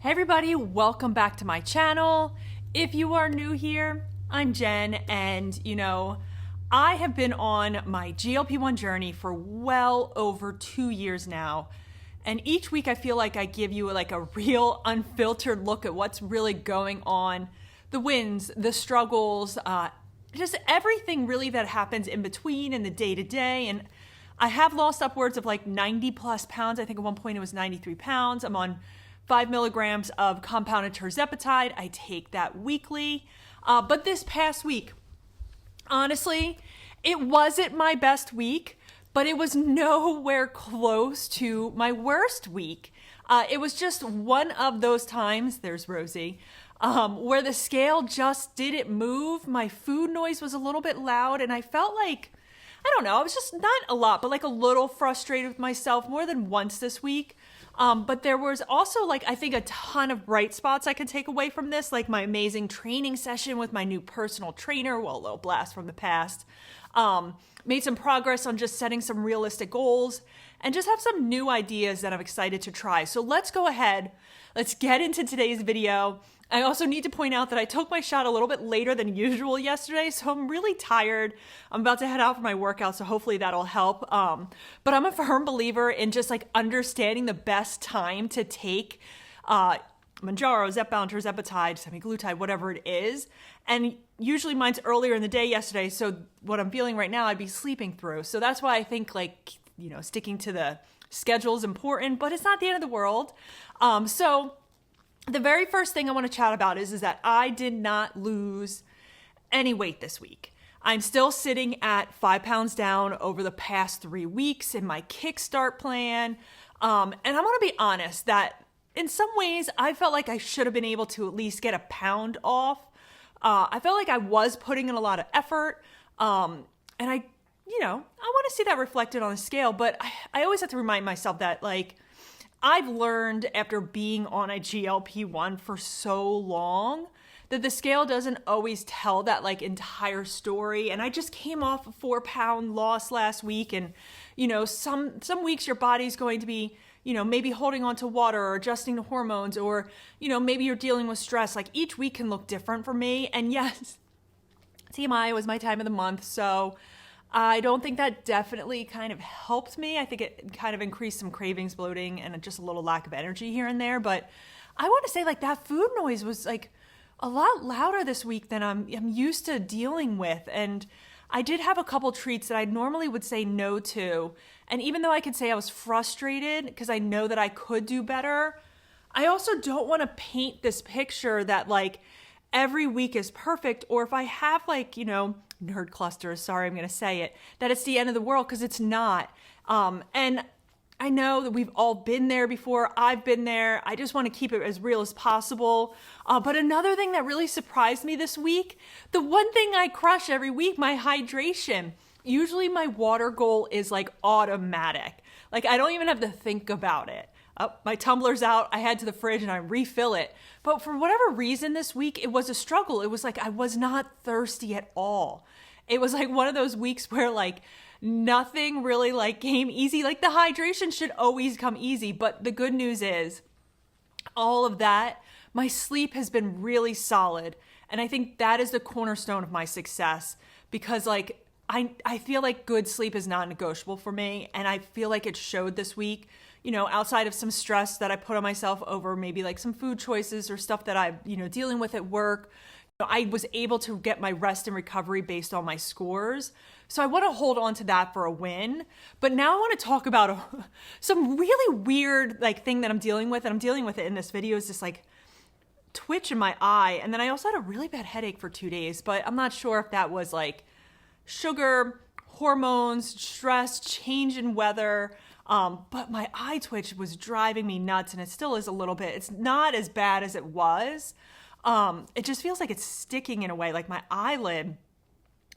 Hey everybody, welcome back to my channel. If you are new here, I'm Jen, and I have been on my GLP-1 journey for well over 2 years now. And each week I feel like I give you like a real unfiltered look at what's really going on, the wins, the struggles, just everything really that happens in between in the day-to-day. And I have lost upwards of like 90 plus pounds. I think at one point it was 93 pounds. I'm on 5 milligrams of compounded Tirzepatide. I take that weekly. But this past week, honestly, it wasn't my best week, but it was nowhere close to my worst week. It was just one of those times, there's Rosie, where the scale just didn't move. My food noise was a little bit loud, and I felt like, I don't know, I was just not a lot, but like a little frustrated with myself more than once this week. But there was also like, I think a ton of bright spots I could take away from this, like my amazing training session with my new personal trainer, well, a little blast from the past. Made some progress on just setting some realistic goals and just have some new ideas that I'm excited to try. So let's go ahead. Let's get into today's video. I also need to point out that I took my shot a little bit later than usual yesterday, so I'm really tired. I'm about to head out for my workout, so hopefully that'll help. But I'm a firm believer in just like understanding the best time to take Mounjaro, Zepbound, Tirzepatide, semaglutide, whatever it is. And usually mine's earlier in the day yesterday, so what I'm feeling right now, I'd be sleeping through. So that's why I think like, sticking to the schedule is important, but it's not the end of the world. So the very first thing I want to chat about is that I did not lose any weight this week. I'm still sitting at 5 pounds down over the past 3 weeks in my Kickstart plan. And I want to be honest that in some ways I felt like I should have been able to at least get a pound off. I felt like I was putting in a lot of effort. And I want to see that reflected on the scale, but I always have to remind myself that like, I've learned after being on a GLP-1 for so long that the scale doesn't always tell that like entire story. And I just came off a 4-pound loss last week. And, some weeks your body's going to be, maybe holding on to water or adjusting to hormones, or, maybe you're dealing with stress. Like each week can look different for me. And yes, TMI was my time of the month. So I don't think that definitely kind of helped me. I think it kind of increased some cravings, bloating, and just a little lack of energy here and there. But I want to say like that food noise was like a lot louder this week than I'm used to dealing with. And I did have a couple treats that I normally would say no to. And even though I could say I was frustrated because I know that I could do better, I also don't want to paint this picture that like every week is perfect, or if I have like, nerd clusters, sorry, I'm going to say it, that it's the end of the world, because it's not. And I know that we've all been there before. I've been there. I just want to keep it as real as possible. But another thing that really surprised me this week, the one thing I crush every week, my hydration. Usually my water goal is like automatic. Like I don't even have to think about it. My tumbler's out, I head to the fridge and I refill it. But for whatever reason this week, it was a struggle. It was like I was not thirsty at all. It was like one of those weeks where like nothing really like came easy. Like the hydration should always come easy. But the good news is all of that, my sleep has been really solid. And I think that is the cornerstone of my success, because like I feel like good sleep is non-negotiable for me. And I feel like it showed this week. Outside of some stress that I put on myself over maybe like some food choices or stuff that I'm, dealing with at work, I was able to get my rest and recovery based on my scores. So I want to hold on to that for a win. But now I want to talk about some really weird like thing that I'm dealing with. And I'm dealing with it in this video, is this like twitch in my eye. And then I also had a really bad headache for 2 days, but I'm not sure if that was like sugar, hormones, stress, change in weather. But my eye twitch was driving me nuts, and it still is a little bit. It's not as bad as it was. It just feels like it's sticking in a way, like my eyelid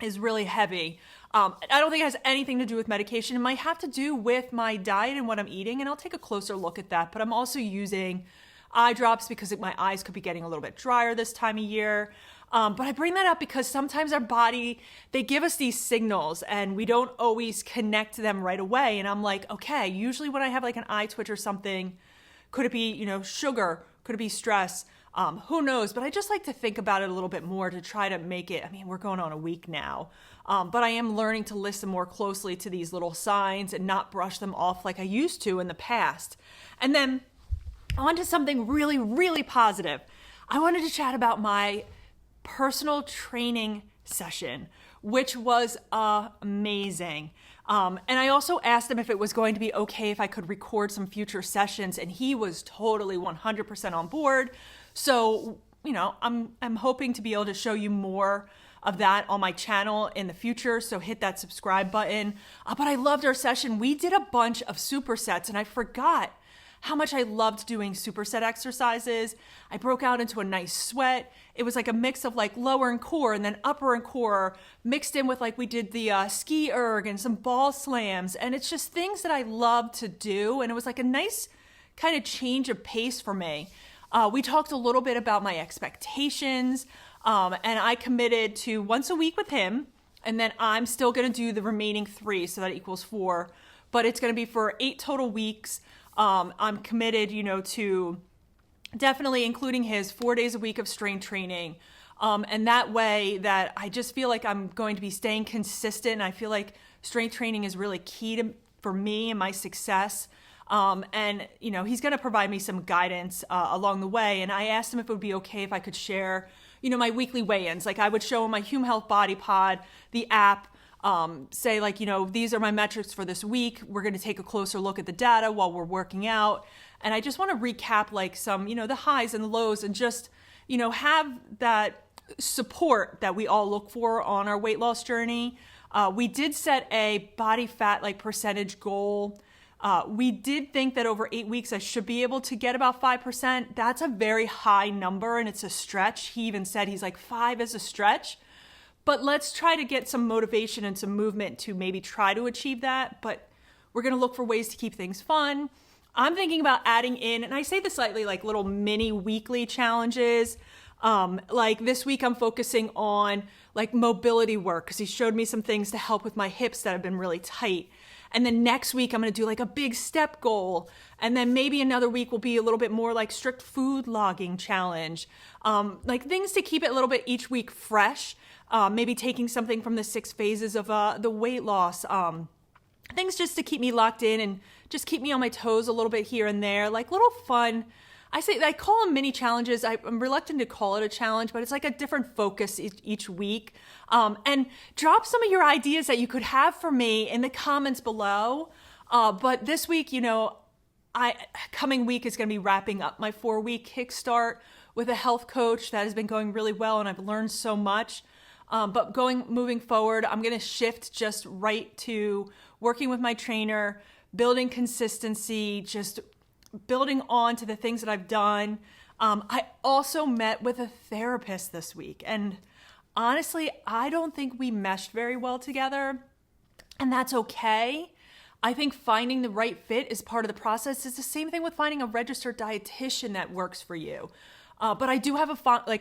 is really heavy. I don't think it has anything to do with medication. It might have to do with my diet and what I'm eating, and I'll take a closer look at that. But I'm also using eye drops because my eyes could be getting a little bit drier this time of year. But I bring that up because sometimes our body, they give us these signals and we don't always connect to them right away. And I'm like, okay, usually when I have like an eye twitch or something, could it be, sugar? Could it be stress? Who knows? But I just like to think about it a little bit more to try to make it, I mean, we're going on a week now, but I am learning to listen more closely to these little signs and not brush them off like I used to in the past. And then on to something really, really positive. I wanted to chat about my personal training session, which was amazing. And I also asked him if it was going to be okay if I could record some future sessions, and he was totally 100% on board. So, you know, I'm hoping to be able to show you more of that on my channel in the future. So hit that subscribe button. But I loved our session. We did a bunch of supersets, and I forgot how much I loved doing superset exercises. I broke out into a nice sweat. It was like a mix of like lower and core and then upper and core mixed in with like we did the ski erg and some ball slams. And it's just things that I love to do. And it was like a nice kind of change of pace for me. We talked a little bit about my expectations, and I committed to once a week with him. And then I'm still going to do the remaining 3, so that equals 4. But it's going to be for 8 total weeks. I'm committed, you know, to definitely including his 4 days a week of strength training. And that way that I just feel like I'm going to be staying consistent. And I feel like strength training is really key for me and my success. And, you know, he's going to provide me some guidance along the way. And I asked him if it would be okay if I could share, you know, my weekly weigh-ins. Like I would show him my Hume Health Body Pod, the app, say like, you know, these are my metrics for this week. We're going to take a closer look at the data while we're working out. And I just want to recap like some, you know, the highs and the lows and just, you know, have that support that we all look for on our weight loss journey. We did set a body fat like percentage goal. We did think that over 8 weeks, I should be able to get about 5%. That's a very high number and it's a stretch. He even said he's like 5 is a stretch. But let's try to get some motivation and some movement to maybe try to achieve that. But we're going to look for ways to keep things fun. I'm thinking about adding in, and I say this slightly, like little mini weekly challenges. Like this week I'm focusing on like mobility work because he showed me some things to help with my hips that have been really tight. And then next week I'm going to do like a big step goal. And then maybe another week will be a little bit more like strict food logging challenge. Like things to keep it a little bit each week fresh. Maybe taking something from the 6 phases of the weight loss. Things just to keep me locked in and just keep me on my toes a little bit here and there. Like little fun. I call them mini challenges. I'm reluctant to call it a challenge, but it's like a different focus each week. And drop some of your ideas that you could have for me in the comments below. But this week, you know, coming week is going to be wrapping up my 4-week kickstart with a health coach that has been going really well, and I've learned so much. But moving forward, I'm going to shift just right to working with my trainer, building consistency, just building on to the things that I've done. I also met with a therapist this week, and honestly, I don't think we meshed very well together, and that's okay. I think finding the right fit is part of the process. It's the same thing with finding a registered dietitian that works for you. But I do have a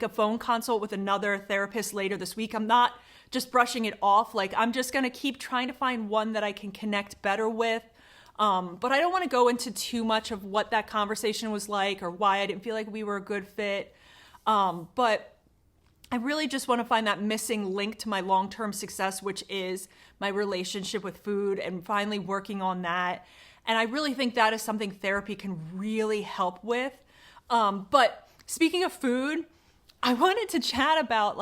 phone consult with another therapist later this week. I'm not just brushing it off. Like I'm just going to keep trying to find one that I can connect better with. But I don't want to go into too much of what that conversation was like or why I didn't feel like we were a good fit. But I really just want to find that missing link to my long-term success, which is my relationship with food and finally working on that. And I really think that is something therapy can really help with. But speaking of food, I wanted to chat about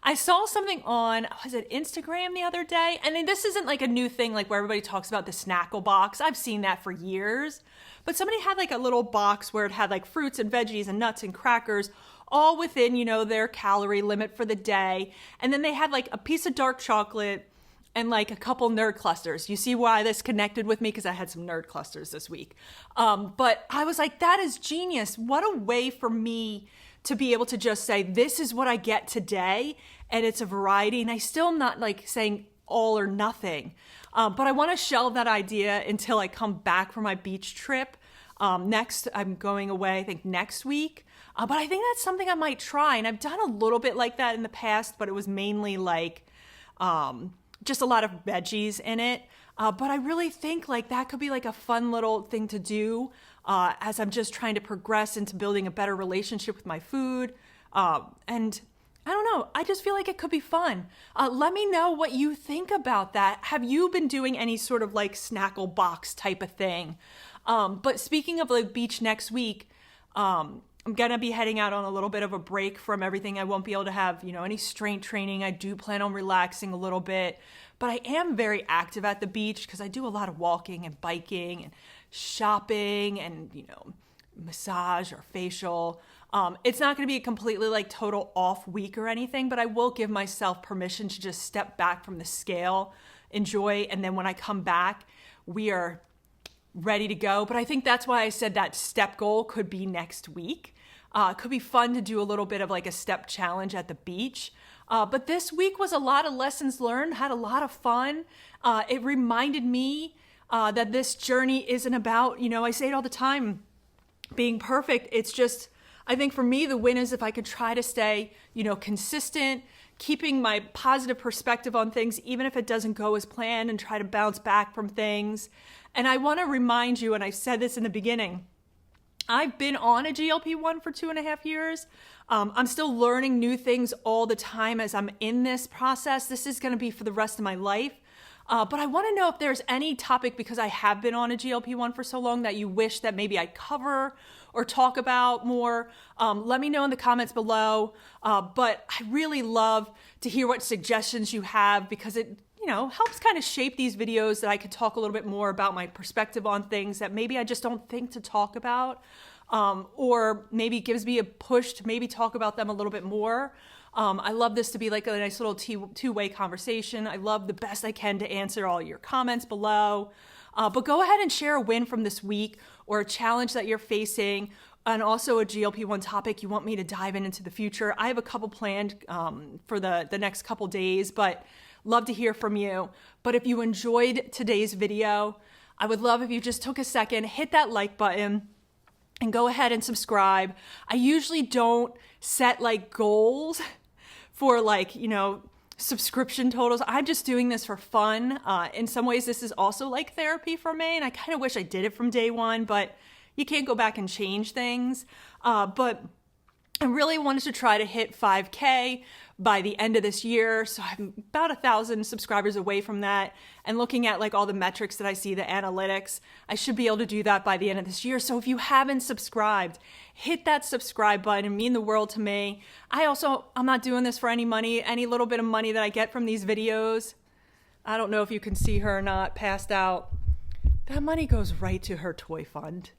I saw something on, was it Instagram the other day? And then this isn't like a new thing, like where everybody talks about the snackle box. I've seen that for years. But somebody had like a little box where it had like fruits and veggies and nuts and crackers all within, you know, their calorie limit for the day. And then they had like a piece of dark chocolate and like a couple nerd clusters. You see why this connected with me? Because I had some nerd clusters this week. But I was like, that is genius. What a way for me to be able to just say, this is what I get today. And it's a variety. And I still am not like saying all or nothing. But I want to shelve that idea until I come back from my beach trip. Next, I'm going away, I think next week. But I think that's something I might try. And I've done a little bit like that in the past, but it was mainly like just a lot of veggies in it. But I really think like that could be like a fun little thing to do. as I'm just trying to progress into building a better relationship with my food. And I don't know, I just feel like it could be fun. Let me know what you think about that. Have you been doing any sort of like snackle box type of thing? But speaking of like beach next week, I'm gonna be heading out on a little bit of a break from everything. I won't be able to have, any strength training. I do plan on relaxing a little bit, but I am very active at the beach because I do a lot of walking and biking and shopping and, massage or facial. It's not going to be a completely like total off week or anything, but I will give myself permission to just step back from the scale, enjoy, and then when I come back, we are ready to go. But I think that's why I said that step goal could be next week. It could be fun to do a little bit of like a step challenge at the beach. But this week was a lot of lessons learned, had a lot of fun. It reminded me that this journey isn't about, I say it all the time, being perfect. It's just, I think for me, the win is if I could try to stay, consistent, keeping my positive perspective on things, even if it doesn't go as planned, and try to bounce back from things. And I want to remind you, and I said this in the beginning, I've been on a GLP-1 for 2.5 years. I'm still learning new things all the time as I'm in this process. This is going to be for the rest of my life. But I want to know if there's any topic, because I have been on a GLP-1 for so long, that you wish that maybe I cover or talk about more. Let me know in the comments below. But I really love to hear what suggestions you have, because it helps kind of shape these videos that I could talk a little bit more about my perspective on things that maybe I just don't think to talk about, or maybe gives me a push to maybe talk about them a little bit more. I love this to be like a nice little two-way conversation. I love the best I can to answer all your comments below. But go ahead and share a win from this week, or a challenge that you're facing, and also a GLP-1 topic you want me to dive into the future. I have a couple planned for the next couple days, but love to hear from you. But if you enjoyed today's video, I would love if you just took a second, hit that like button, and go ahead and subscribe. I usually don't set like goals for subscription totals. I'm just doing this for fun. In some ways, this is also like therapy for me, and I kind of wish I did it from day one, but you can't go back and change things. But I really wanted to try to hit 5K by the end of this year. So I'm about 1,000 subscribers away from that. And looking at like all the metrics that I see, the analytics, I should be able to do that by the end of this year. So if you haven't subscribed, hit that subscribe button. It means the world to me. I'm not doing this for any money, any little bit of money that I get from these videos. I don't know if you can see her or not, passed out. That money goes right to her toy fund.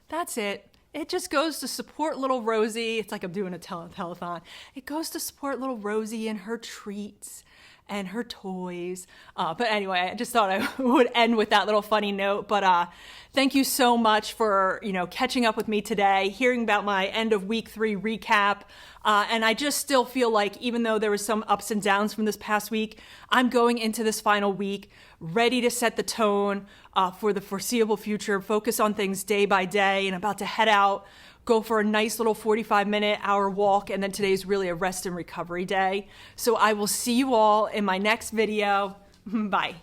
That's it. It just goes to support little Rosie. It's like I'm doing a telethon. It goes to support little Rosie and her treats and her toys. But anyway, I just thought I would end with that little funny note. But thank you so much for catching up with me today, hearing about my end of week 3 recap. And I just still feel like, even though there was some ups and downs from this past week, I'm going into this final week ready to set the tone for the foreseeable future, focus on things day by day, and about to head out, go for a nice little 45-minute hour walk. And then today's really a rest and recovery day. So I will see you all in my next video. Bye.